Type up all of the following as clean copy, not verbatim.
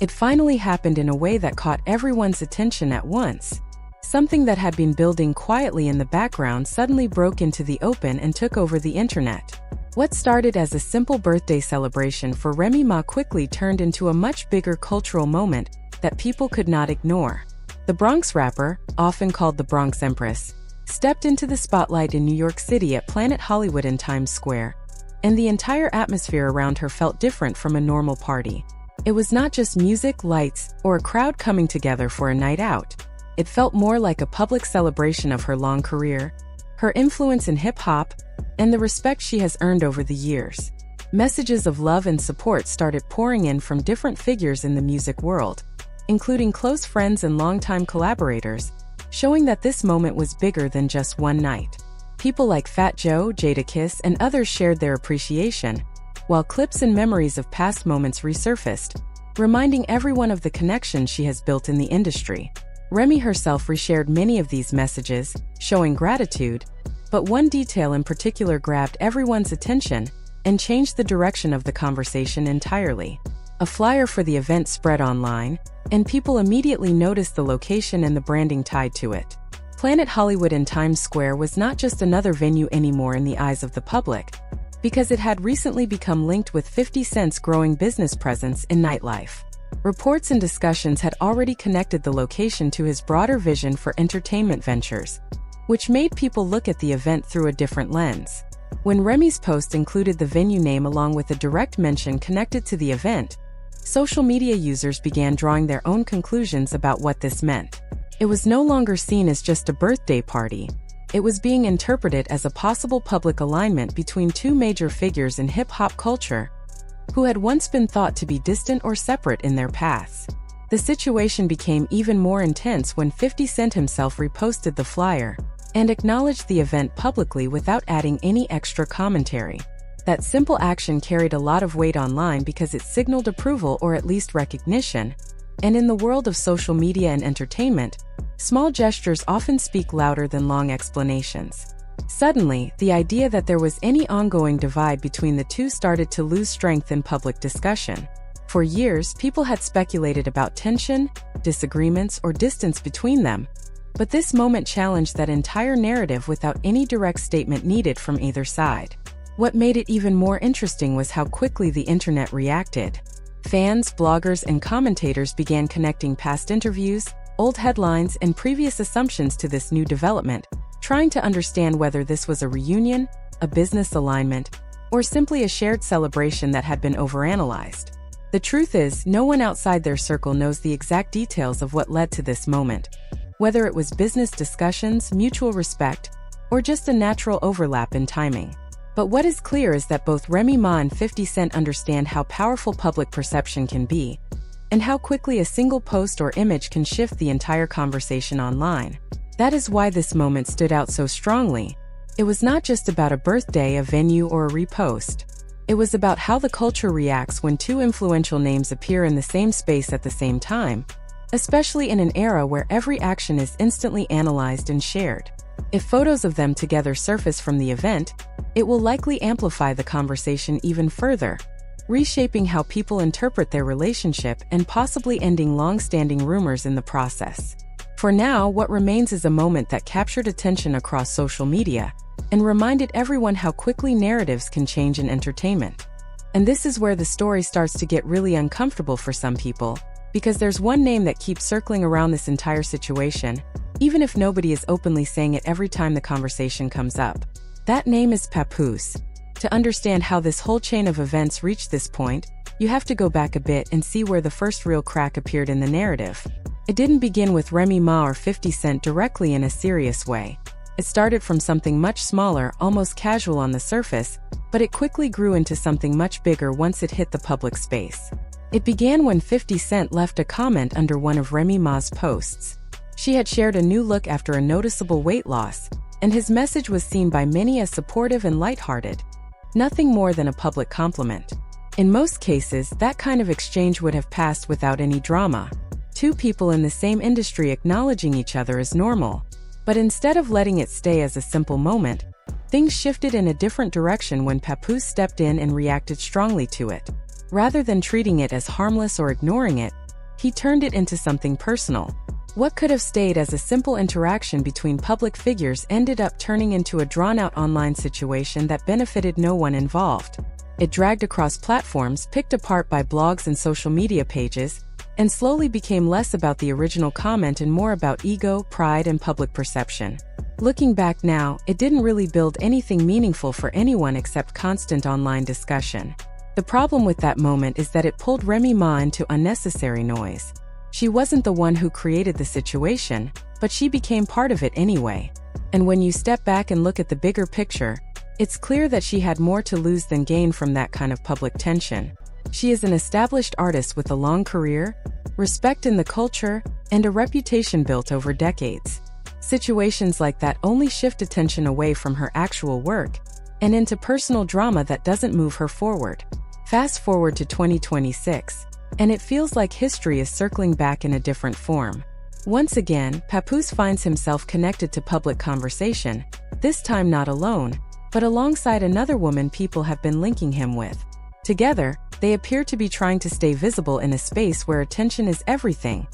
It finally happened in a way that caught everyone's attention at once. Something that had been building quietly in the background suddenly broke into the open and took over the internet. What started as a simple birthday celebration for Remy Ma quickly turned into a much bigger cultural moment that people could not ignore. The Bronx rapper, often called the Bronx Empress, stepped into the spotlight in New York City at Planet Hollywood in Times Square, and the entire atmosphere around her felt different from a normal party. It was not just music, lights, or a crowd coming together for a night out. It felt more like a public celebration of her long career, her influence in hip-hop, and the respect she has earned over the years. Messages of love and support started pouring in from different figures in the music world, including close friends and longtime collaborators, showing that this moment was bigger than just one night. People like Fat Joe, Jadakiss, and others shared their appreciation, while clips and memories of past moments resurfaced, reminding everyone of the connection she has built in the industry. Remy herself reshared many of these messages, showing gratitude, but one detail in particular grabbed everyone's attention and changed the direction of the conversation entirely. A flyer for the event spread online, and people immediately noticed the location and the branding tied to it. Planet Hollywood in Times Square was not just another venue anymore in the eyes of the public, because it had recently become linked with 50 Cent's growing business presence in nightlife. Reports and discussions had already connected the location to his broader vision for entertainment ventures, which made people look at the event through a different lens. When Remy's post included the venue name along with a direct mention connected to the event, social media users began drawing their own conclusions about what this meant. It was no longer seen as just a birthday party. It was being interpreted as a possible public alignment between two major figures in hip-hop culture who had once been thought to be distant or separate in their paths. The situation became even more intense when 50 Cent himself reposted the flyer and acknowledged the event publicly without adding any extra commentary. That simple action carried a lot of weight online because it signaled approval or at least recognition, and in the world of social media and entertainment, small gestures often speak louder than long explanations. Suddenly, the idea that there was any ongoing divide between the two started to lose strength in public discussion. For years, people had speculated about tension, disagreements, or distance between them, but this moment challenged that entire narrative without any direct statement needed from either side. What made it even more interesting was how quickly the internet reacted. Fans, bloggers, and commentators began connecting past interviews, old headlines, and previous assumptions to this new development, trying to understand whether this was a reunion, a business alignment, or simply a shared celebration that had been overanalyzed. The truth is, no one outside their circle knows the exact details of what led to this moment, whether it was business discussions, mutual respect, or just a natural overlap in timing. But what is clear is that both Remy Ma and 50 Cent understand how powerful public perception can be, and how quickly a single post or image can shift the entire conversation online. That is why this moment stood out so strongly. It was not just about a birthday, a venue, or a repost. It was about how the culture reacts when two influential names appear in the same space at the same time, especially in an era where every action is instantly analyzed and shared. If photos of them together surface from the event, it will likely amplify the conversation even further, reshaping how people interpret their relationship and possibly ending long-standing rumors in the process. For now, what remains is a moment that captured attention across social media and reminded everyone how quickly narratives can change in entertainment. And this is where the story starts to get really uncomfortable for some people, because there's one name that keeps circling around this entire situation, even if nobody is openly saying it every time the conversation comes up. That name is Papoose. To understand how this whole chain of events reached this point, you have to go back a bit and see where the first real crack appeared in the narrative. It didn't begin with Remy Ma or 50 Cent directly in a serious way. It started from something much smaller, almost casual on the surface, but it quickly grew into something much bigger once it hit the public space. It began when 50 Cent left a comment under one of Remy Ma's posts. She had shared a new look after a noticeable weight loss, and his message was seen by many as supportive and lighthearted. Nothing more than a public compliment. In most cases, that kind of exchange would have passed without any drama. Two people in the same industry acknowledging each other is normal. But instead of letting it stay as a simple moment, things shifted in a different direction when Papoose stepped in and reacted strongly to it. Rather than treating it as harmless or ignoring it, he turned it into something personal. What could have stayed as a simple interaction between public figures ended up turning into a drawn-out online situation that benefited no one involved. It dragged across platforms, picked apart by blogs and social media pages, and slowly became less about the original comment and more about ego, pride, and public perception. Looking back now, it didn't really build anything meaningful for anyone except constant online discussion. The problem with that moment is that it pulled Remy Ma into unnecessary noise. She wasn't the one who created the situation, but she became part of it anyway. And when you step back and look at the bigger picture, it's clear that she had more to lose than gain from that kind of public tension. She is an established artist with a long career, respect in the culture, and a reputation built over decades. Situations like that only shift attention away from her actual work and into personal drama that doesn't move her forward. Fast forward to 2026, and it feels like history is circling back in a different form. Once again, Papoose finds himself connected to public conversation, this time not alone, but alongside another woman people have been linking him with. Together, they appear to be trying to stay visible in a space where attention is everything,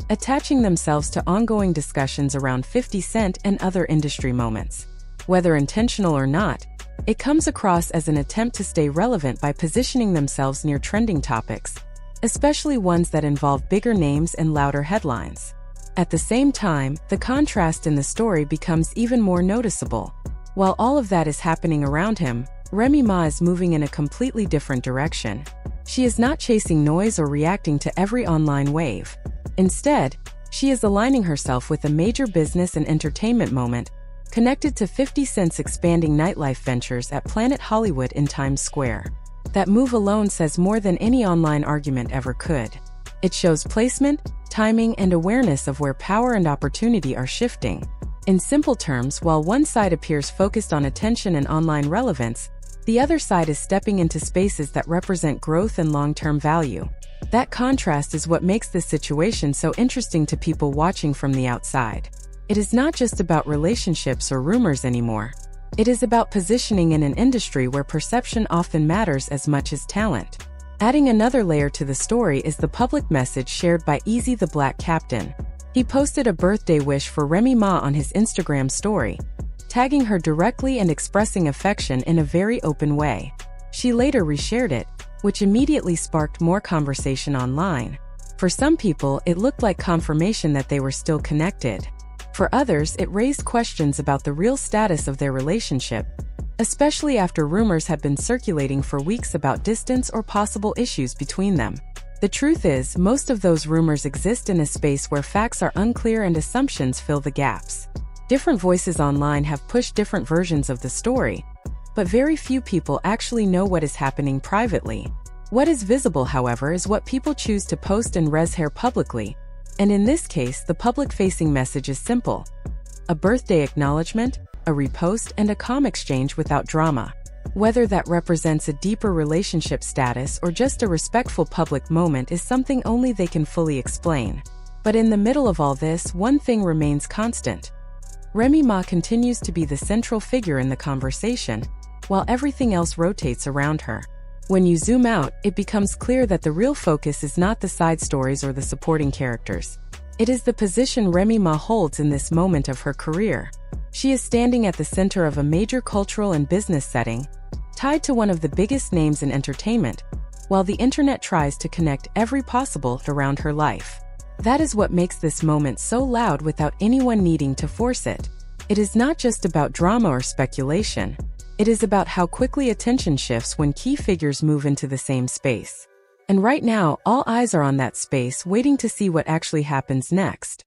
attaching themselves to ongoing discussions around 50 Cent and other industry moments. Whether intentional or not, it comes across as an attempt to stay relevant by positioning themselves near trending topics, especially ones that involve bigger names and louder headlines. At the same time, the contrast in the story becomes even more noticeable. While all of that is happening around him, Remy Ma is moving in a completely different direction. She is not chasing noise or reacting to every online wave. Instead, she is aligning herself with a major business and entertainment moment, connected to 50 Cent's expanding nightlife ventures at Planet Hollywood in Times Square. That move alone says more than any online argument ever could. It shows placement, timing, and awareness of where power and opportunity are shifting. In simple terms, while one side appears focused on attention and online relevance, the other side is stepping into spaces that represent growth and long-term value. That contrast is what makes this situation so interesting to people watching from the outside. It is not just about relationships or rumors anymore. It is about positioning in an industry where perception often matters as much as talent. Adding another layer to the story is the public message shared by Easy the Black Captain. He posted a birthday wish for Remy Ma on his Instagram story, tagging her directly and expressing affection in a very open way. She later reshared it, which immediately sparked more conversation online. For some people, it looked like confirmation that they were still connected. For others, it raised questions about the real status of their relationship, especially after rumors had been circulating for weeks about distance or possible issues between them. The truth is, most of those rumors exist in a space where facts are unclear and assumptions fill the gaps. Different voices online have pushed different versions of the story, but very few people actually know what is happening privately. What is visible, however, is what people choose to post and share publicly. And in this case, the public-facing message is simple: a birthday acknowledgement, a repost, and a calm exchange without drama. Whether that represents a deeper relationship status or just a respectful public moment is something only they can fully explain. But in the middle of all this, one thing remains constant. Remy Ma continues to be the central figure in the conversation, while everything else rotates around her. When you zoom out, it becomes clear that the real focus is not the side stories or the supporting characters. It is the position Remy Ma holds in this moment of her career. She is standing at the center of a major cultural and business setting, tied to one of the biggest names in entertainment, while the internet tries to connect every possible around her life. That is what makes this moment so loud without anyone needing to force it. It is not just about drama or speculation. It is about how quickly attention shifts when key figures move into the same space. And right now, all eyes are on that space, waiting to see what actually happens next.